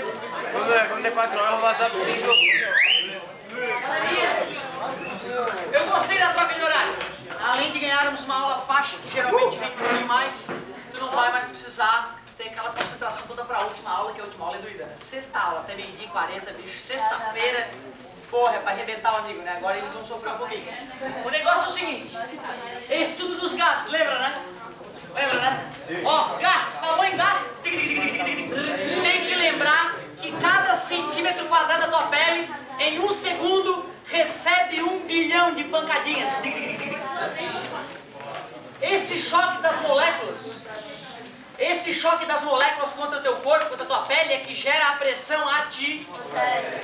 depois, quando der 4 horas, eu vou passar pro jogo. Eu gostei da troca de horário. Além de ganharmos uma aula faixa, que geralmente vem um pouquinho mais, tu não vai mais precisar ter aquela concentração toda para a última aula, que a última aula é doida, né? Sexta aula, até meio-dia e 40, bicho. Sexta-feira, porra, é pra arrebentar o amigo, né? Agora eles vão sofrer um pouquinho. O negócio é o seguinte, estudo dos gases, lembra, né? Lembra, né? Ó, gás, falou em gás, tem que lembrar que cada centímetro quadrado da tua pele, em 1 segundo, recebe 1 bilhão de pancadinhas. Esse choque das moléculas contra o teu corpo, contra a tua pele, é que gera a pressão a ti.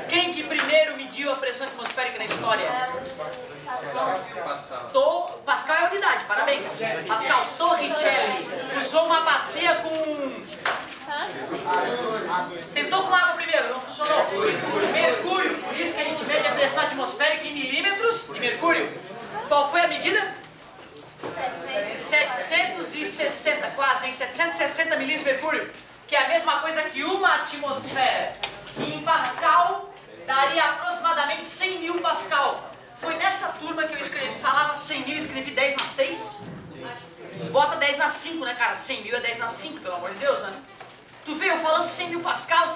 Quem que primeiro mediu a pressão atmosférica na história? Pascal é a unidade, parabéns. Pascal Torricelli usou uma bacia com... Tentou com água primeiro, não funcionou. Mercúrio, por isso que a gente mede a pressão atmosférica em milímetros de mercúrio. Qual foi a medida? 760, quase, hein? 760 milímetros de mercúrio, que é a mesma coisa que uma atmosfera, que em Pascal daria aproximadamente 100 mil Pascal. Foi nessa turma que eu falava 100 mil, escrevi 10 na 6. Bota 10 na 5, né, cara? 100 mil é 10 na 5, pelo amor de Deus, né? Tu veio falando 100 mil Pascal,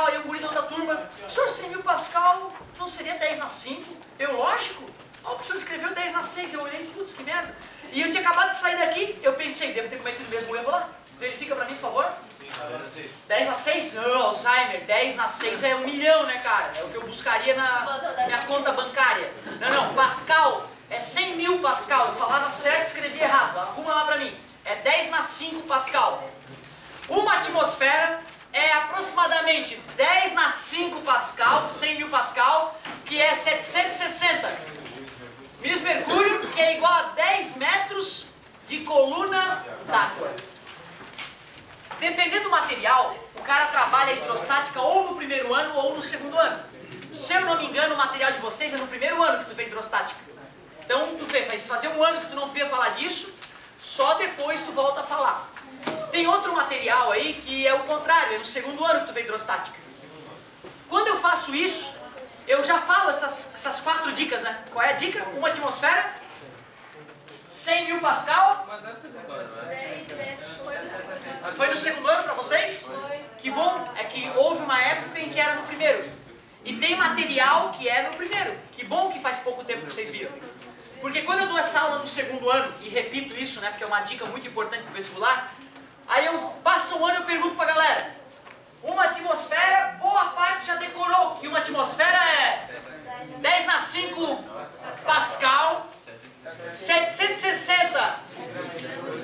aí o guri da outra turma, professor, 100 mil Pascal não seria 10 na 5? Eu, lógico. O professor escreveu 10 na 6, eu olhei, putz, que merda. E eu tinha acabado de sair daqui, eu pensei, devo ter cometido o mesmo erro lá. Verifica pra mim, por favor. 10 na 6? Não, Alzheimer, 10 na 6 é 1 milhão, né, cara? É o que eu buscaria na minha conta bancária. Não, Pascal é 100 mil Pascal. Eu falava certo, escrevi errado. Arruma lá pra mim. É 10 na 5 Pascal. Uma atmosfera é aproximadamente 10 na 5 Pascal, 100 mil Pascal, que é 760 milímetros de mercúrio, que é igual a 10 metros de coluna d'água. Dependendo do material, o cara trabalha hidrostática ou no primeiro ano ou no segundo ano. Se eu não me engano, o material de vocês é no primeiro ano que tu vê hidrostática. Então, tu vê, faz fazer 1 ano que tu não via falar disso, só depois tu volta a falar. Tem outro material aí que é o contrário, é no segundo ano que tu vê hidrostática. Quando eu faço isso, eu já falo essas 4 dicas, né? Qual é a dica? Uma atmosfera, 100 mil Pascal. Mas deve ser agora, né? Foi no segundo ano pra vocês? Que bom, é que houve uma época em que era no primeiro. E tem material que é no primeiro. Que bom que faz pouco tempo que vocês viram. Porque quando eu dou essa aula no segundo ano, e repito isso, né? Porque é uma dica muito importante pro vestibular, aí eu passo 1 ano e eu pergunto pra galera, uma atmosfera, boa parte já decorou que uma atmosfera é 10 na 5 Pascal, 760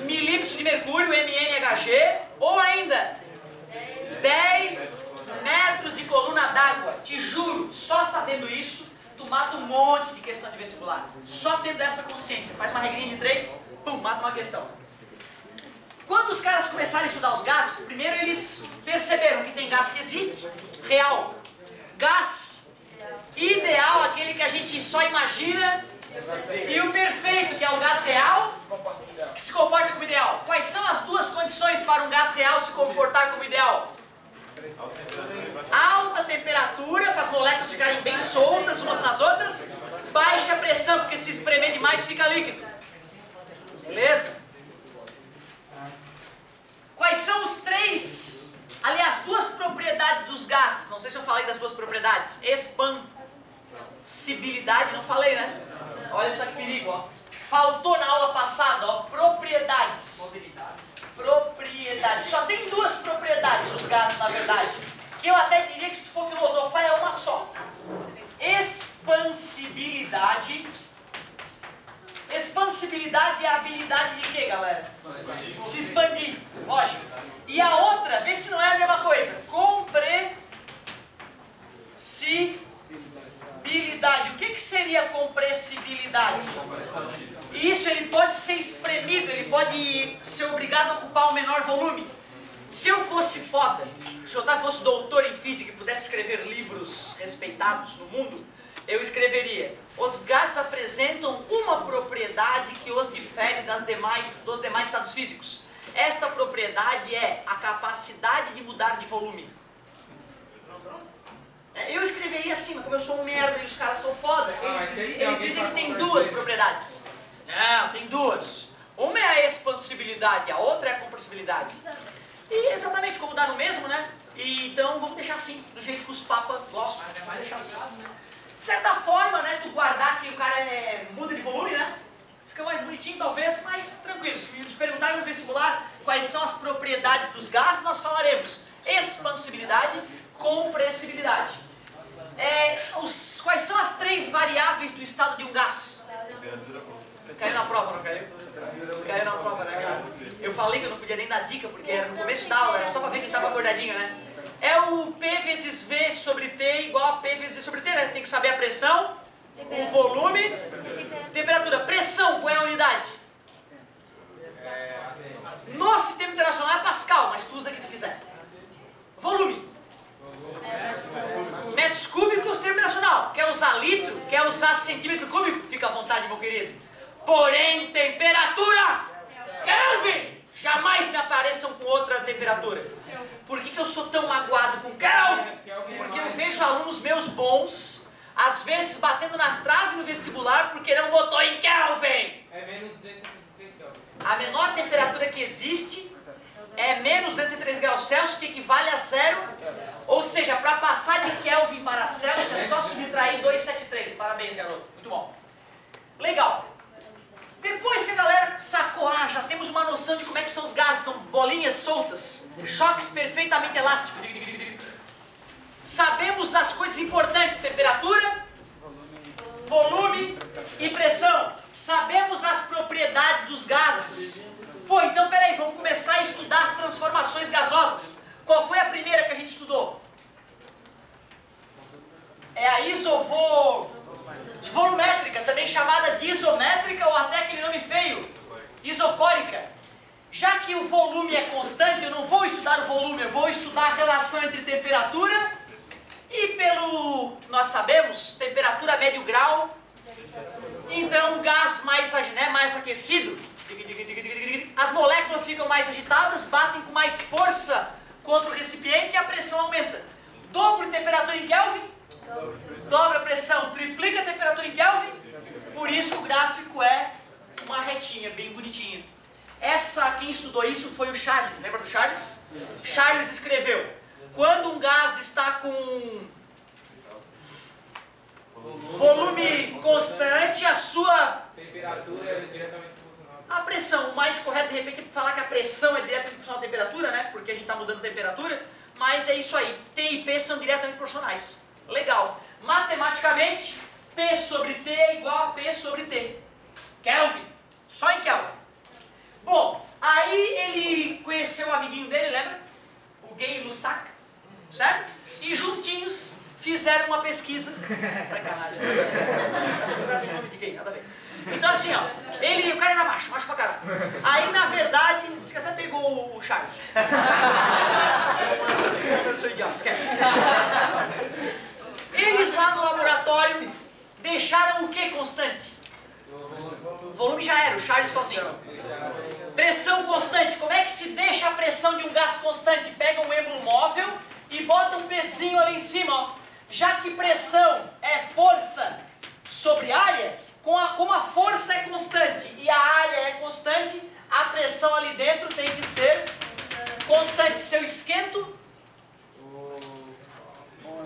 milímetros de mercúrio, mmHg, ou ainda 10 metros de coluna d'água. Te juro, só sabendo isso, tu mata um monte de questão de vestibular. Só tendo essa consciência. Faz uma regrinha de 3, pum, mata uma questão. Quando os caras começaram a estudar os gases, primeiro eles perceberam que tem gás que existe, real. Gás ideal, aquele que a gente só imagina, e o perfeito, que é o gás real, que se comporta como ideal. Quais são as 2 condições para um gás real se comportar como ideal? Alta temperatura, para as moléculas ficarem bem soltas umas nas outras. Baixa pressão, porque se espremer demais fica líquido. Beleza? Quais são os 3, aliás, 2 propriedades dos gases? Não sei se eu falei das 2 propriedades. Expansibilidade, não falei, né? Olha só que perigo, ó. Faltou na aula passada, ó, propriedades. Propriedades. Só tem 2 propriedades os gases, na verdade. Que eu até diria que se tu for filosofar é uma só. Expansibilidade. Expansibilidade é a habilidade de quê, galera? Se expandir, lógico. E a outra, vê se não é a mesma coisa. Compressibilidade. O que seria compressibilidade? Isso, ele pode ser espremido, ele pode ser obrigado a ocupar um menor volume. Se eu fosse foda, se eu fosse doutor em física e pudesse escrever livros respeitados no mundo, eu escreveria: os gases apresentam uma propriedade que os difere dos demais estados físicos. Esta propriedade é a capacidade de mudar de volume. eu escreveria assim, mas como eu sou um merda e os caras são foda, eles dizem que tem duas propriedades. Não, tem duas. Uma é a expansibilidade, a outra é a compressibilidade. E exatamente como dá no mesmo, né? E, então vamos deixar assim, do jeito que os papas gostam. Vamos deixar assim. De certa forma, né, tu guardar que o cara muda de volume, né? Fica mais bonitinho talvez, mas tranquilo. Se nos perguntarem no vestibular quais são as propriedades dos gases, nós falaremos expansibilidade, compressibilidade. Quais são as três variáveis do estado de um gás? Caiu na prova, não caiu? Caiu na prova, né, cara? Eu falei que eu não podia nem dar dica, porque era no começo da aula, era só pra ver quem tava acordadinho, né? É o P vezes V sobre T igual a P vezes V sobre T, né? Tem que saber a pressão, o volume, temperatura. Pressão, qual é a unidade? No sistema internacional é Pascal, mas tu usa o que tu quiser. Volume. Metros cúbicos é o sistema internacional. Quer usar litro? Quer usar centímetro cúbico? Fica à vontade, meu querido. Porém, temperatura, Kelvin, jamais me apareçam com outra temperatura. Por que eu sou tão magoado com Kelvin? Porque eu vejo alunos meus bons, às vezes batendo na trave no vestibular porque não botou em Kelvin. É menos 273 Kelvin. A menor temperatura que existe é menos 203 graus Celsius, que equivale a zero. Ou seja, para passar de Kelvin para Celsius é só subtrair 273. Parabéns, garoto. Muito bom. Legal. Depois que a galera sacou, já temos uma noção de como é que são os gases, são bolinhas soltas, choques perfeitamente elásticos. Sabemos das coisas importantes, temperatura, volume e pressão. Sabemos as propriedades dos gases. Pô, então peraí, vamos começar a estudar as transformações gasosas. Qual foi a primeira que a gente estudou? É a volumétrica, também chamada de isométrica ou até aquele nome feio, isocórica. Já que o volume é constante, eu não vou estudar o volume, eu vou estudar a relação entre temperatura e, pelo que nós sabemos, temperatura a médio grau. Então, gás mais aquecido, as moléculas ficam mais agitadas, batem com mais força contra o recipiente e a pressão aumenta. Dobra a temperatura em Kelvin, dobra a pressão, triplica a temperatura em Kelvin, por isso o gráfico é uma retinha, bem bonitinha. Quem estudou isso foi o Charles, lembra do Charles? Charles escreveu, quando um gás está com volume constante, a sua Temperatura é diretamente proporcional. a pressão, o mais correto de repente é falar que a pressão é diretamente proporcional à temperatura, né? Porque a gente está mudando a temperatura, mas é isso aí, T e P são diretamente proporcionais. Legal. Matematicamente, P sobre T é igual a P sobre T. Kelvin. Só em Kelvin. Bom, aí ele conheceu o amiguinho dele, lembra? O Gay Lussac, certo? E juntinhos fizeram uma pesquisa. Sacanagem. Não tem nome de gay, nada a ver. Então assim, ó, o cara era macho pra caralho. Aí na verdade, diz que até pegou o Charles. Eu sou idiota, esquece. Eles lá no laboratório deixaram o que constante? O volume já era, o Charles sozinho. Pressão constante. Como é que se deixa a pressão de um gás constante? Pega um êmbolo móvel e bota um pezinho ali em cima, ó. Já que pressão é força sobre área, como a força é constante e a área é constante, a pressão ali dentro tem que ser constante. Se eu esquento,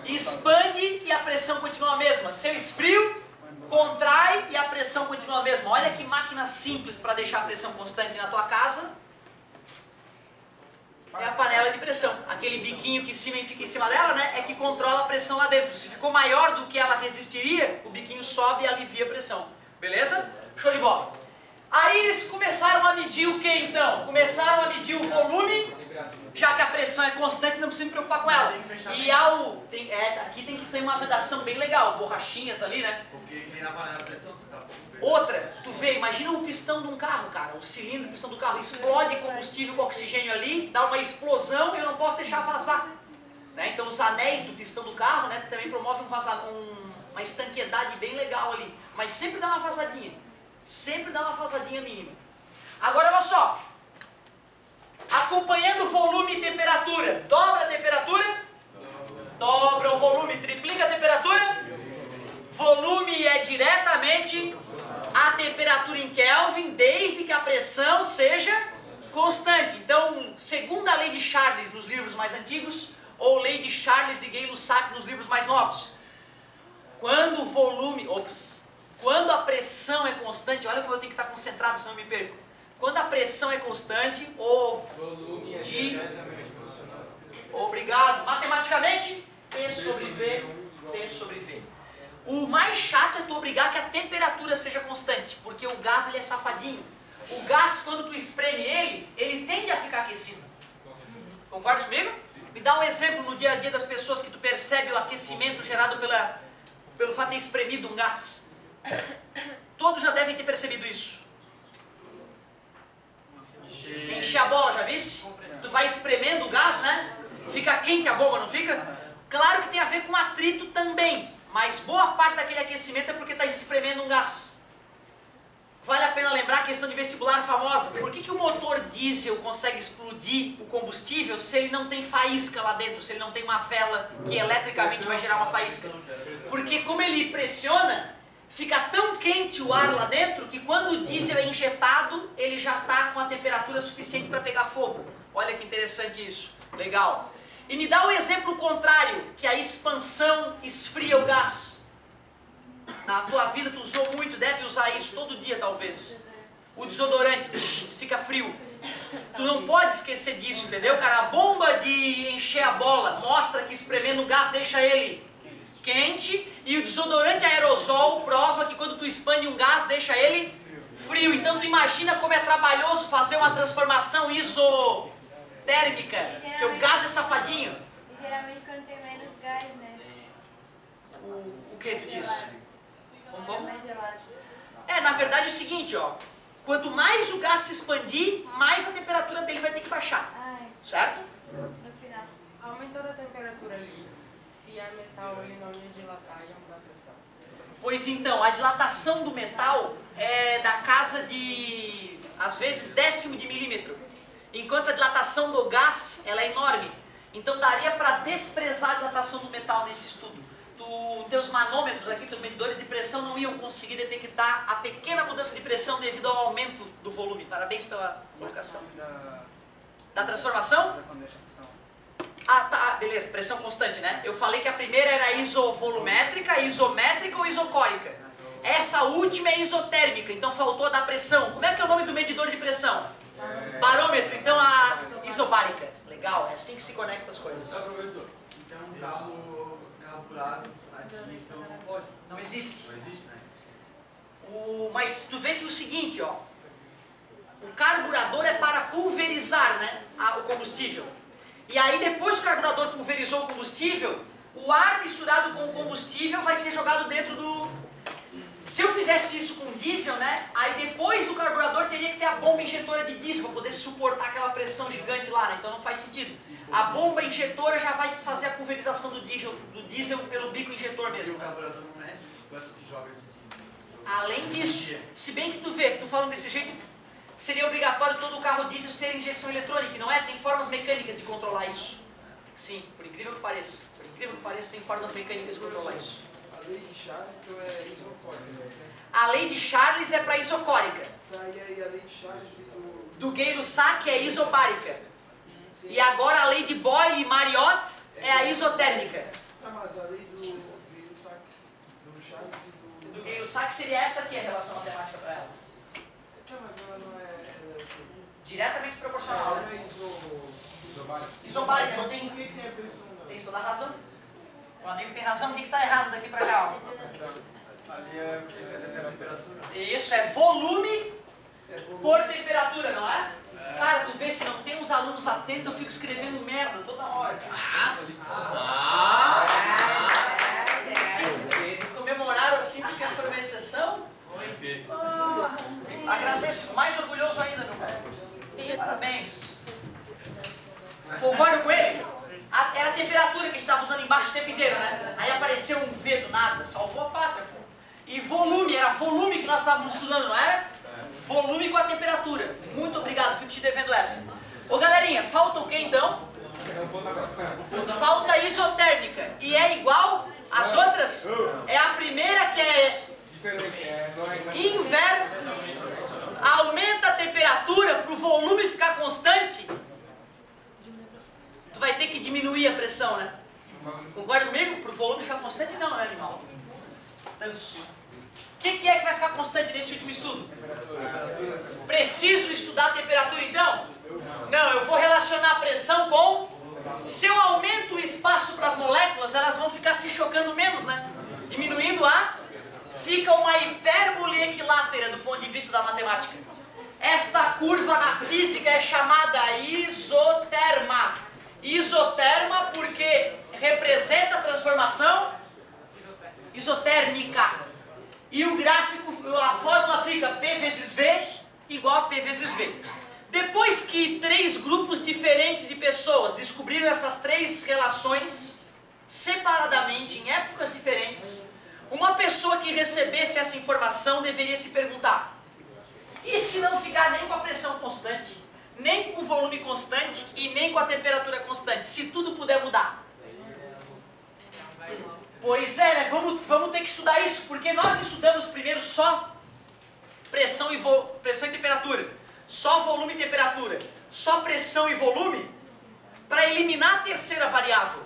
expande e a pressão continua a mesma. Se eu esfrio, contrai e a pressão continua a mesma. Olha que máquina simples para deixar a pressão constante na tua casa. É a panela de pressão. Aquele biquinho que fica em cima dela, né, é que controla a pressão lá dentro. Se ficou maior do que ela resistiria, o biquinho sobe e alivia a pressão. Beleza? Show de bola. Aí eles começaram a medir o que então? Começaram a medir o volume, já que a pressão é constante, não precisa me preocupar com ela. E aqui tem que ter uma vedação bem legal, borrachinhas ali, né? Porque que nem na panela de pressão, você tá Outra, tu vê, imagina o pistão de um carro, cara, o cilindro do pistão do carro, explode combustível com oxigênio ali, dá uma explosão e eu não posso deixar vazar. Né? Então os anéis do pistão do carro, né, também promovem uma estanqueidade bem legal ali, mas sempre dá uma vazadinha. Sempre dá uma vazadinha mínima. Agora olha só, acompanhando volume e temperatura, dobra a temperatura, dobra o volume, triplica segunda lei de Charles nos livros mais antigos, ou lei de Charles e Gay-Lussac nos livros mais novos. Quando o volume, quando a pressão é constante, olha como eu tenho que estar concentrado, senão eu me perco. Quando a pressão é constante, o Volume é de... diretamente proporcional. Obrigado. Matematicamente, P sobre V, P sobre V. O mais chato é tu obrigar que a temperatura seja constante, porque o gás ele é safadinho. O gás, quando tu espreme ele tende a ficar aquecido. Concorda comigo? Me dá um exemplo no dia a dia das pessoas que tu percebe o aquecimento gerado pelo fato de ter espremido um gás. Todos já devem ter percebido isso. Encher a bola, já viste? Tu vai espremendo o gás, né? Fica quente a bomba, não fica? Claro que tem a ver com atrito também, mas boa parte daquele aquecimento é porque está espremendo um gás. Vale a pena lembrar a questão de vestibular famosa. Por que o motor diesel consegue explodir o combustível se ele não tem faísca lá dentro, se ele não tem uma vela que eletricamente vai gerar uma faísca? Porque como ele pressiona, fica tão quente o ar lá dentro que quando o diesel é injetado, ele já está com a temperatura suficiente para pegar fogo. Olha que interessante isso. Legal. E me dá um exemplo contrário, que a expansão esfria o gás. Na tua vida tu usou muito, deve usar isso todo dia talvez. O desodorante, fica frio. Tu não pode esquecer disso, entendeu, cara? A bomba de encher a bola mostra que espremendo o gás deixa ele quente, e o desodorante aerosol prova que quando tu expande um gás deixa ele frio. Então tu imagina como é trabalhoso fazer uma transformação isotérmica, que o gás é safadinho. Geralmente quando tem menos gás, né? O que tu disse? Como? Mais gelado. Na verdade é o seguinte, ó. Quanto mais o gás se expandir, mais a temperatura dele vai ter que baixar. Ai, Certo? no final. Aumentando a temperatura ali, se a metal ele não ia dilatar, ia mudar a pressão. Pois então, a dilatação do metal é da casa de, às vezes, 1/10 de milímetro. Enquanto a dilatação do gás, ela é enorme. Então daria para desprezar a dilatação do metal nesse estudo. Teus manômetros aqui, teus medidores de pressão não iam conseguir detectar a pequena mudança de pressão devido ao aumento do volume. Parabéns pela colocação. Da transformação? Tá, beleza, pressão constante, né? Eu falei que a primeira era isovolumétrica, isométrica ou isocórica. Essa última é isotérmica, então faltou a da pressão. Como é que é o nome do medidor de pressão? Barômetro, então a isobárica. Legal, é assim que se conectam as coisas. Professor, então um carro carburado, isso não pode. Não existe. Não existe, né? Mas tu vê que é o seguinte, ó. O carburador é para pulverizar, né, o combustível. E aí depois que o carburador pulverizou o combustível, o ar misturado com o combustível vai ser jogado dentro do... Se eu fizesse isso com diesel, né, aí depois do carburador teria que ter a bomba injetora de diesel para poder suportar aquela pressão gigante lá, né? Então não faz sentido. A bomba injetora já vai fazer a pulverização do diesel pelo bico injetor Porque mesmo. o carburador não é quanto que joga de diesel. Além disso, se bem que tu falando desse jeito, seria obrigatório todo o carro diesel ter injeção eletrônica, não é? Tem formas mecânicas de controlar isso. Sim, por incrível que pareça. Por incrível que pareça, tem formas mecânicas de controlar isso. A lei de Charles é isocórica. A lei de Charles é para isocórica. E aí a lei de Charles Do Gay-Lussac é isobárica. E agora a lei de Boyle e Marriott é a isotérmica. Não, mas a lei do Gay-Lussac, do Charles e Do Gay-Lussac seria essa aqui a relação matemática para ela. Não, mas ela não é... Diretamente proporcional, Ela né? não é isobárica. Isobárica, não Por tem... que tem a pressão? Tem toda a razão. O amigo tem razão, o que está errado daqui para cá? Ó? Ali é essa temperatura. Isso, é volume por temperatura, não é? Cara, tu vê, se não tem uns alunos atentos, eu fico escrevendo merda toda hora. Comemoraram assim porque foi uma exceção? Agradeço, fico mais orgulhoso ainda, meu irmão. Parabéns. Concordo com ele? Era a temperatura que a gente estava usando embaixo o tempo inteiro, né? Aí apareceu um V do nada, salvou a pátria, pô. E volume, era volume que nós estávamos estudando, não era? Volume com a temperatura. Muito obrigado, fico te devendo essa. Ô galerinha, falta o que então? Falta isotérmica. E é igual às outras? É a primeira que é aumenta a temperatura para o volume ficar constante que diminuir a pressão, né? Concorda comigo? Para o volume ficar constante, não, né, animal? Tanso. O que é que vai ficar constante nesse último estudo? Preciso estudar a temperatura, então? Não, eu vou relacionar a pressão com... Se eu aumento o espaço para as moléculas, elas vão ficar se chocando menos, né? Diminuindo a... Fica uma hipérbole equilátera do ponto de vista da matemática. Esta curva na física é chamada isoterma. Isoterma porque representa a transformação isotérmica. E o gráfico, a fórmula fica P vezes V igual a P vezes V. Depois que 3 grupos diferentes de pessoas descobriram essas 3 relações, separadamente, em épocas diferentes, uma pessoa que recebesse essa informação deveria se perguntar: e se não ficar nem com a pressão constante, nem com o volume constante e nem com a temperatura constante, se tudo puder mudar? Pois é, né? Vamos ter que estudar isso, porque nós estudamos primeiro só pressão e temperatura, só volume e temperatura, só pressão e volume, para eliminar a terceira variável.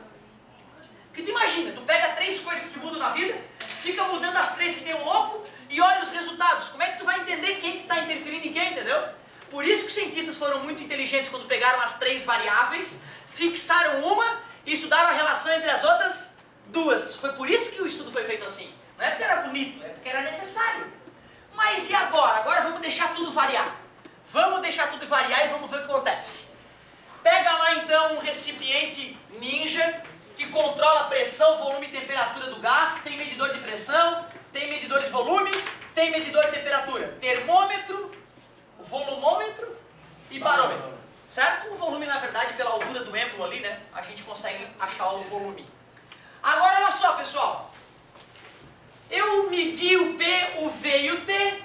Porque tu imagina, tu pega 3 coisas que mudam na vida, fica mudando as 3 que nem um louco, e olha os resultados. Como é que tu vai entender quem que está interferindo em quem, entendeu? Por isso que os cientistas foram muito inteligentes quando pegaram as 3 variáveis, fixaram uma e estudaram a relação entre as outras 2. Foi por isso que o estudo foi feito assim. Não é porque era bonito, é porque era necessário. Mas e agora? Agora vamos deixar tudo variar. Vamos deixar tudo variar e vamos ver o que acontece. Pega lá então um recipiente ninja que controla a pressão, volume e temperatura do gás, tem medidor de pressão, tem medidor de volume, tem medidor de temperatura, termômetro, volumômetro e barômetro, certo? O volume, na verdade, pela altura do êmbolo ali, né, a gente consegue achar o volume. Agora, olha só, pessoal. Eu medi o P, o V e o T,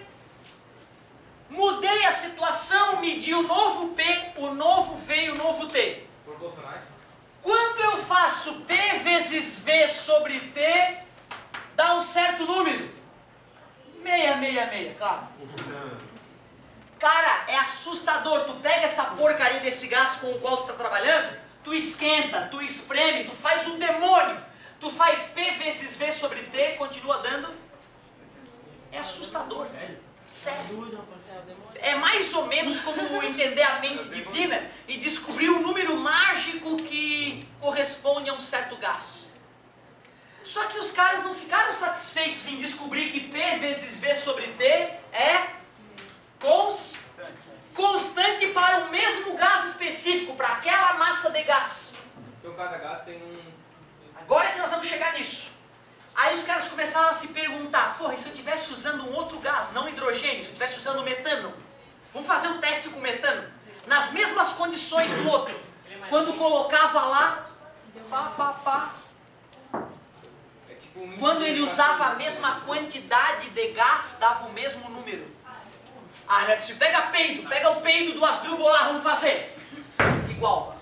mudei a situação, medi o novo P, o novo V e o novo T. Proporcionais? Quando eu faço P vezes V sobre T, dá um certo número. 666, claro. Cara, é assustador. Tu pega essa porcaria desse gás com o qual tu tá trabalhando, tu esquenta, tu espreme, tu faz um demônio. Tu faz P vezes V sobre T, continua dando. É assustador. Sério. É mais ou menos como entender a mente divina e descobrir um número mágico que corresponde a um certo gás. Só que os caras não ficaram satisfeitos em descobrir que P vezes V sobre T é constante para o mesmo gás específico, para aquela massa de gás. Então cada gás tem um... Agora é que nós vamos chegar nisso. Aí os caras começaram a se perguntar: porra, e se eu estivesse usando um outro gás, não hidrogênio, se eu estivesse usando metano? Vamos fazer um teste com metano, nas mesmas condições do outro. Quando colocava lá, quando ele usava a mesma quantidade de gás, dava o mesmo número. Ah, não é possível. Pega o peido do Asdrubal lá, vamos fazer. Igual.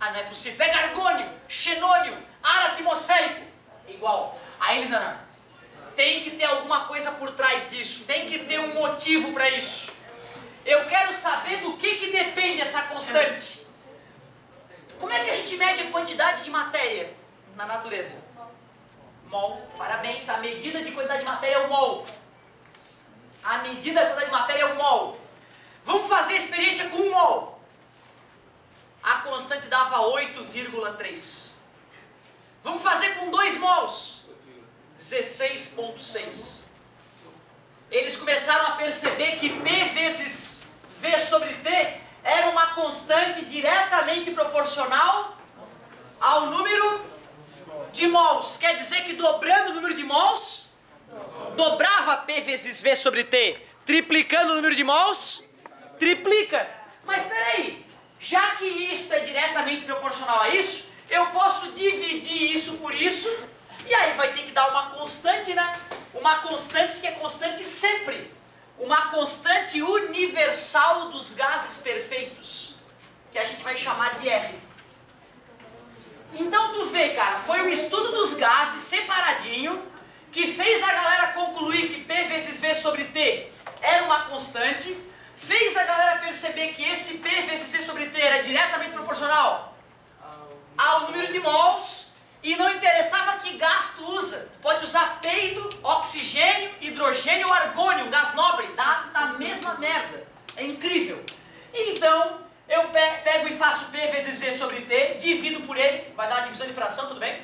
Ah, não é possível. Pega argônio, xenônio, ar atmosférico. Igual. Aí eles, não. Tem que ter alguma coisa por trás disso. Tem que ter um motivo para isso. Eu quero saber do que depende essa constante. Como é que a gente mede a quantidade de matéria na natureza? Mol. Parabéns, a medida de quantidade de matéria é o mol. A medida da quantidade de matéria é o mol. Vamos fazer a experiência com 1 mol. A constante dava 8,3. Vamos fazer com 2 mols. 16,6. Eles começaram a perceber que P vezes V sobre T era uma constante diretamente proporcional ao número de mols. Quer dizer que dobrando o número de mols, dobrava P vezes V sobre T. Triplicando o número de mols, triplica. Mas peraí, já que isto é diretamente proporcional a isso, eu posso dividir isso por isso, e aí vai ter que dar uma constante, né? Uma constante que é constante sempre. Uma constante universal dos gases perfeitos, que a gente vai chamar de R. Então tu vê, cara, foi o estudo dos gases separadinho que fez a galera concluir que P vezes V sobre T era uma constante, fez a galera perceber que esse P vezes V sobre T era diretamente proporcional millimols e não interessava que gás tu usa. Pode usar peido, oxigênio, hidrogênio ou argônio, um gás nobre, dá na mesma merda. É incrível. Então, eu pego e faço P vezes V sobre T, divido por N, vai dar uma divisão de fração, tudo bem?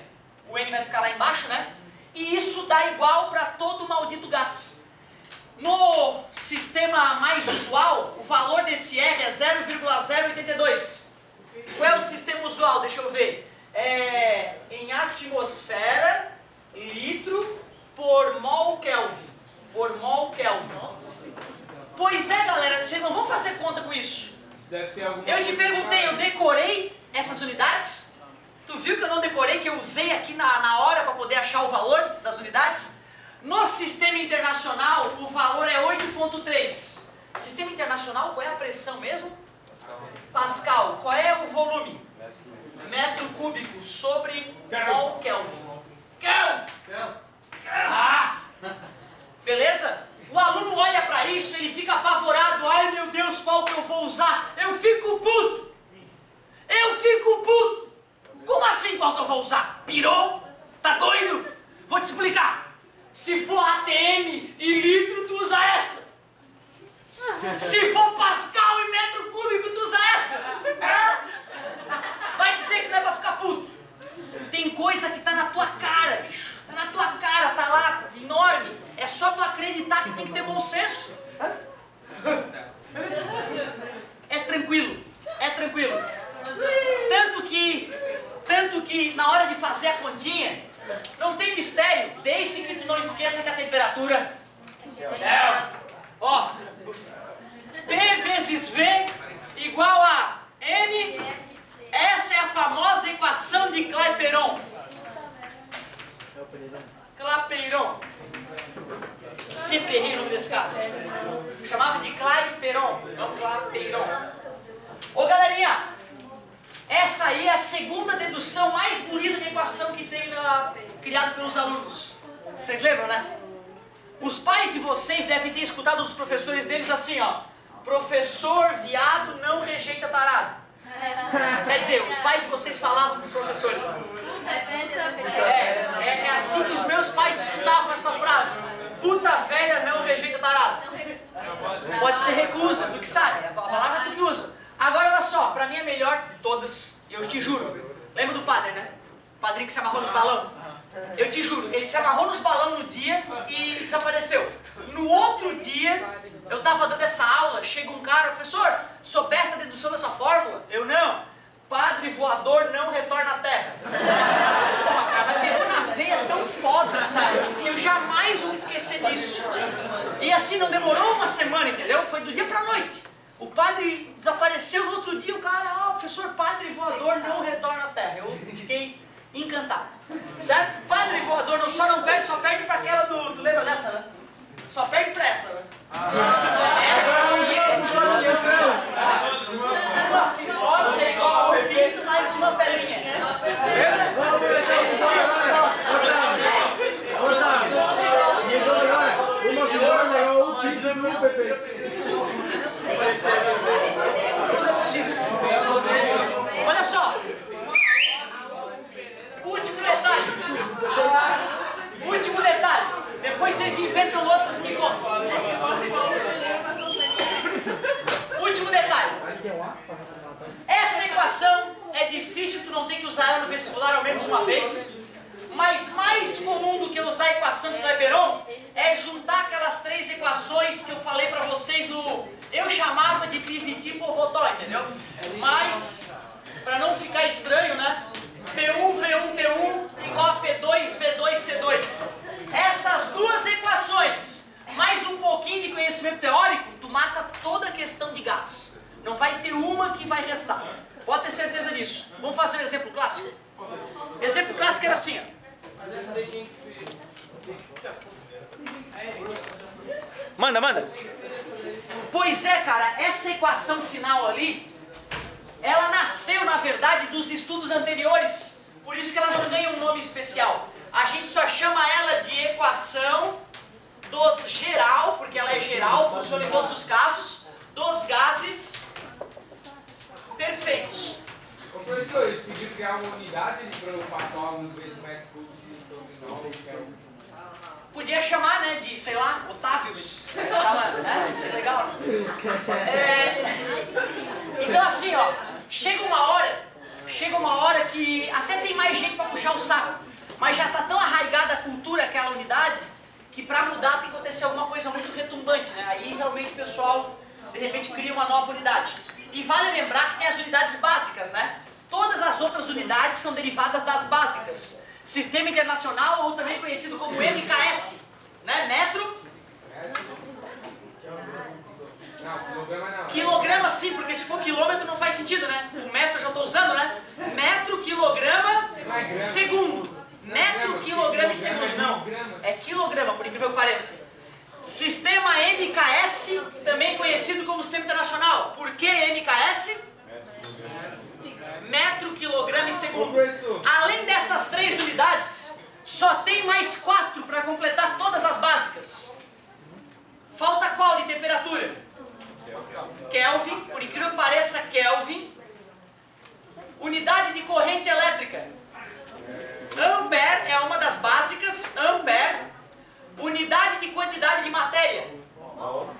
O N vai ficar lá embaixo, né? E isso dá igual para todo maldito gás. No sistema mais usual, o valor desse R é 0,082. Qual é o sistema usual? Deixa eu ver. É em atmosfera, litro por mol Kelvin. Por mol Kelvin. Pois é, galera, vocês não vão fazer conta com isso. Eu te perguntei, eu decorei essas unidades? Tu viu que eu não decorei, que eu usei aqui na hora para poder achar o valor das unidades? No sistema internacional, o valor é 8,3. Sistema internacional, qual é a pressão mesmo? Pascal. Qual é o volume? Metro cúbico sobre mol Kelvin. Kelvin! Ah! Beleza? O aluno olha para isso, ele fica apavorado. Ai meu Deus, qual que eu vou usar? Eu fico puto! Eu fico puto! Como assim qual que eu vou usar? Pirou? Tá doido? Vou te explicar. Se for ATM e litro, tu usa essa. Se for Pascal e metro cúbico, tu usa essa. Vai dizer que não é pra ficar puto. Tem coisa que tá na tua cara, bicho. Tá na tua cara, tá lá, enorme. É só tu acreditar que tem que ter bom senso. É tranquilo. É tranquilo. Tanto que na hora de fazer a continha, não tem mistério, desde que tu não esqueça que a temperatura é, ó, P vezes V igual a N, essa é a famosa equação de Clapeyron. Clapeyron. Sempre errei o nome desse cara. Chamava de Clapeyron, não Clapeyron. Ô galerinha, essa aí é a segunda dedução mais bonita de equação que tem criada pelos alunos. Vocês lembram, né? Os pais de vocês devem ter escutado dos professores deles assim, ó. Professor viado não rejeita tarado. Quer dizer, os pais de vocês falavam com os professores. É assim que os meus pais escutavam essa frase. Puta velha não rejeita tarado. Pode ser recusa, tu que sabe. A palavra tu que usa. Agora olha só, pra mim é a melhor de todas, eu te juro. Lembra do padre, né? O padrinho que se amarrou nos balão? Eu te juro, ele se amarrou nos balão no dia e desapareceu. No outro dia, eu tava dando essa aula, chega um cara, professor, soubesse a dedução dessa fórmula? Eu não. Padre voador não retorna à terra. Porra, cara, mas pegou na veia tão foda que eu jamais vou esquecer disso. E assim, não demorou uma semana, entendeu? Foi do dia pra noite. O padre desapareceu no outro dia, o cara, professor, padre voador não retorna à terra. Eu fiquei encantado. Certo? Padre voador só não perde, só perde pra aquela do... Tu lembra dessa, né? Só perde pra essa, né? Essa aí é uma fimosa igual ao pinto, mais uma pelinha. Lembra? Olha só. Último detalhe. Último detalhe. Depois vocês inventam outras e me contam. Último detalhe. Essa equação é difícil, tu não tem que usar ela no vestibular ao menos uma vez. Mas mais comum do que usar a equação de Clapeyron é juntar aquelas três equações que eu falei pra vocês no... Eu chamava de PVT por Votó, entendeu? Mas, pra não ficar estranho, né? P1, V1, T1 igual a P2, V2, T2. Essas duas equações, mais um pouquinho de conhecimento teórico, tu mata toda a questão de gás. Não vai ter uma que vai restar. Pode ter certeza disso. Vamos fazer um exemplo clássico? Exemplo clássico era assim, ó. Manda. Pois é, cara, essa equação final ali, ela nasceu, na verdade, dos estudos anteriores. Por isso que ela não ganha um nome especial. A gente só chama ela de equação dos geral, porque ela é geral, funciona em todos os casos, dos gases perfeitos. Professor, eles pediram criar uma unidade para eu passar alguns vezes metros cúbicos de novo, que é o... Podia chamar, né, de, sei lá, Otávio, né? Isso é legal, né? Então assim, ó, chega uma hora que até tem mais gente para puxar o saco, mas já tá tão arraigada a cultura, aquela unidade, que para mudar tem que acontecer alguma coisa muito retumbante, né? Aí realmente o pessoal, de repente, cria uma nova unidade. E vale lembrar que tem as unidades básicas, né? Todas as outras unidades são derivadas das básicas. Sistema Internacional, ou também conhecido como MKS, né? Metro? Não, quilograma não. Quilograma sim, porque se for quilômetro não faz sentido, né? O metro eu já estou usando, né? Metro, quilograma, segundo. Metro, quilograma e segundo. Não, é quilograma, por incrível que pareça. Sistema MKS, também conhecido como Sistema Internacional. Por que MKS? Metro, quilograma e segundo. Além dessas 3 unidades, só tem mais 4 para completar todas as básicas. Falta qual de temperatura? Kelvin, por incrível que pareça, Kelvin. Unidade de corrente elétrica. Ampere é uma das básicas, ampere. Unidade de quantidade de matéria.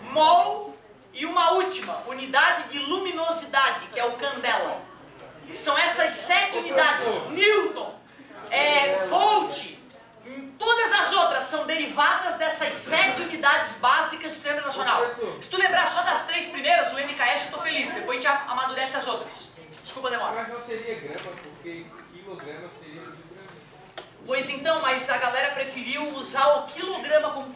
Mol. E uma última, unidade de luminosidade, que é o candela. São essas 7 unidades. Newton, volt, todas as outras são derivadas dessas 7 unidades básicas do Sistema Internacional. Se tu lembrar só das 3 primeiras, o MKS, eu estou feliz. Depois a gente amadurece as outras. Desculpa a demora. Mas não seria grama, porque quilograma seria de grama. Pois então, mas a galera preferiu usar o quilograma como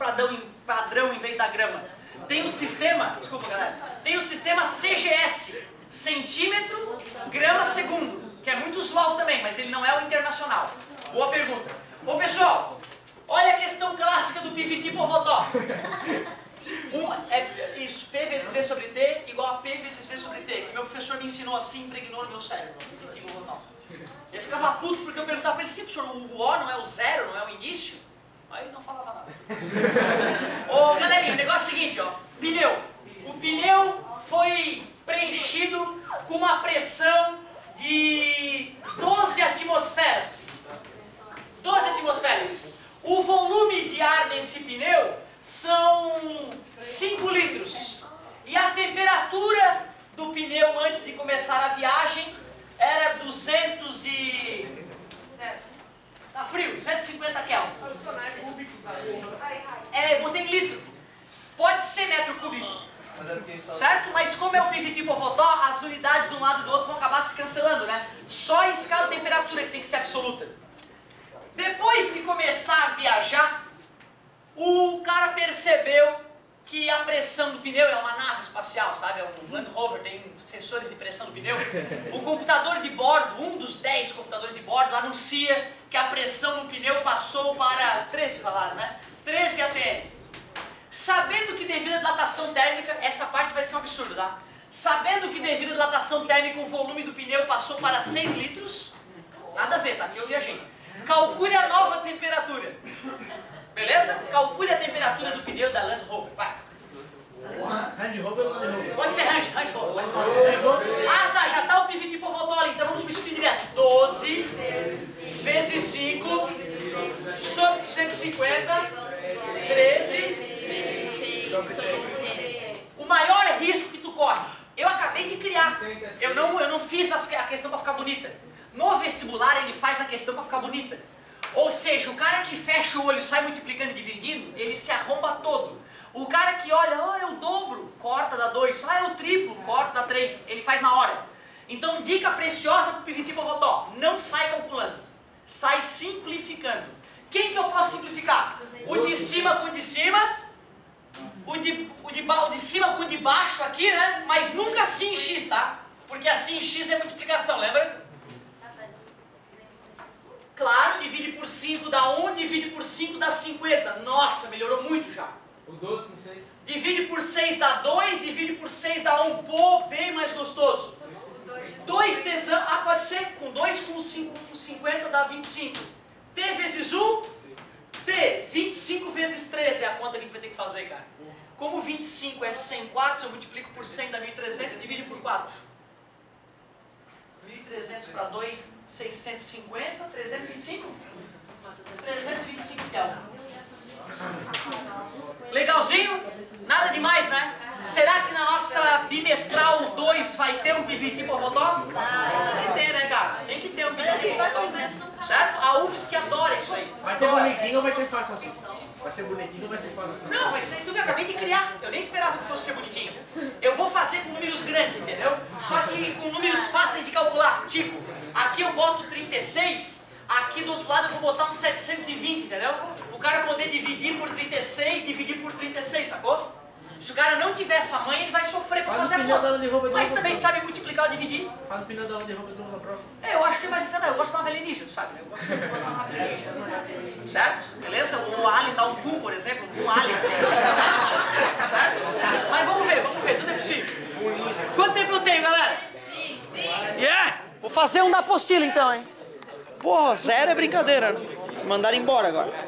padrão em vez da grama. Tem o sistema, desculpa galera, tem o sistema CGS, centímetro, grama, segundo, que é muito usual também, mas ele não é o internacional. Boa pergunta. Bom pessoal, olha a questão clássica do PVT Povotó. Isso, P vezes V sobre T igual a P vezes V sobre T, que meu professor me ensinou assim, impregnou no meu cérebro. PVT Povotó. Ele ficava puto porque eu perguntava para ele, sim, professor, o O não é o zero, não é o início? Aí ele não falava nada. Ô galerinha, o negócio é o seguinte, ó, pneu. O pneu foi preenchido com uma pressão de 12 atmosferas. 12 atmosferas. O volume de ar nesse pneu são 5 litros. E a temperatura do pneu antes de começar a viagem era 200 e... Tá frio, 250 Kelvin. Botei em litro. Pode ser metro cúbico. Certo? Mas como é o PVT Povotó, as unidades de um lado e do outro vão acabar se cancelando, né? Só a escala de temperatura que tem que ser absoluta. Depois de começar a viajar, o cara percebeu que a pressão do pneu é uma nave espacial, sabe? É um Land Rover, tem sensores de pressão do pneu. O computador de bordo, um dos 10 computadores de bordo, anuncia que a pressão no pneu passou para 13, falaram, né? 13 atm. Sabendo que devido à dilatação térmica, essa parte vai ser um absurdo, tá? Sabendo que devido à dilatação térmica o volume do pneu passou para 6 litros, nada a ver, tá? Aqui eu viajei. Calcule a nova temperatura. Beleza? Calcule a temperatura do pneu da Land Rover, vai. Range Rover ou Land Rover? Pode ser Range Rover, mais fácil. Ah tá, já tá o PVT Povotó ali, então vamos substituir direto. 12 vezes 5 sobre 250, 13. O maior risco que tu corre, eu acabei de criar, eu não fiz a questão para ficar bonita. No vestibular ele faz a questão para ficar bonita. Ou seja, o cara que fecha o olho e sai multiplicando e dividindo, ele se arromba todo. O cara que olha, é o dobro, corta, dá 2. É o triplo, corta, dá 3. Ele faz na hora. Então, dica preciosa para o PVT Povotó, não sai calculando, sai simplificando. Quem que eu posso simplificar? O de cima com o de cima, o de cima com o de baixo aqui, né? Mas nunca assim em x, tá? Porque assim em x é multiplicação, lembra? Claro, divide por 5 dá 1, divide por 5 dá 50. Nossa, melhorou muito já. O 12 com 6. Divide por 6 dá 2, divide por 6 dá 1. Pô, bem mais gostoso. 2 tesão, pode ser. Com 2 com 50 dá 25. T vezes 1, T. 25 vezes 13 é a conta que a gente vai ter que fazer, cara. Como 25 é 100 quartos, eu multiplico por 100 dá 1.300, divide por 4. 300 para 2, 650, 325? 325 Kelvin. Legalzinho? Nada demais, né? Será que na nossa bimestral 2 vai ter um PVT por fotó? Tem que ter, né, cara? Tem que ter um PVT por fotó. Certo? A UFSC adora isso aí. Vai ter bonitinho ou vai ter fácil assim? Vai ser bonitinho ou vai ser fácil assim? Não, vai ser tudo. Eu acabei de criar. Eu nem esperava que fosse ser bonitinho. Eu vou fazer com números grandes, entendeu? Só que com números fáceis de calcular. Tipo, aqui eu boto 36, aqui do outro lado eu vou botar um 720, entendeu? O cara poder dividir por 36, dividir por 36, sacou? Se o cara não tiver essa mãe, ele vai sofrer pra fazer a conta. Mas também sabe multiplicar ou dividir. Faz o pneu da aula de roupa do na prova. Eu acho que é mais isso, eu gosto de uma alienígena, sabe? Eu gosto de uma alienígena. Certo? Beleza? Um alien dá um pum, por exemplo, um alien. Certo? Mas vamos ver, tudo é possível. Quanto tempo eu tenho, galera? Sim. Yeah! Vou fazer um da apostila então, hein? Porra, zero é brincadeira. Mandaram embora agora.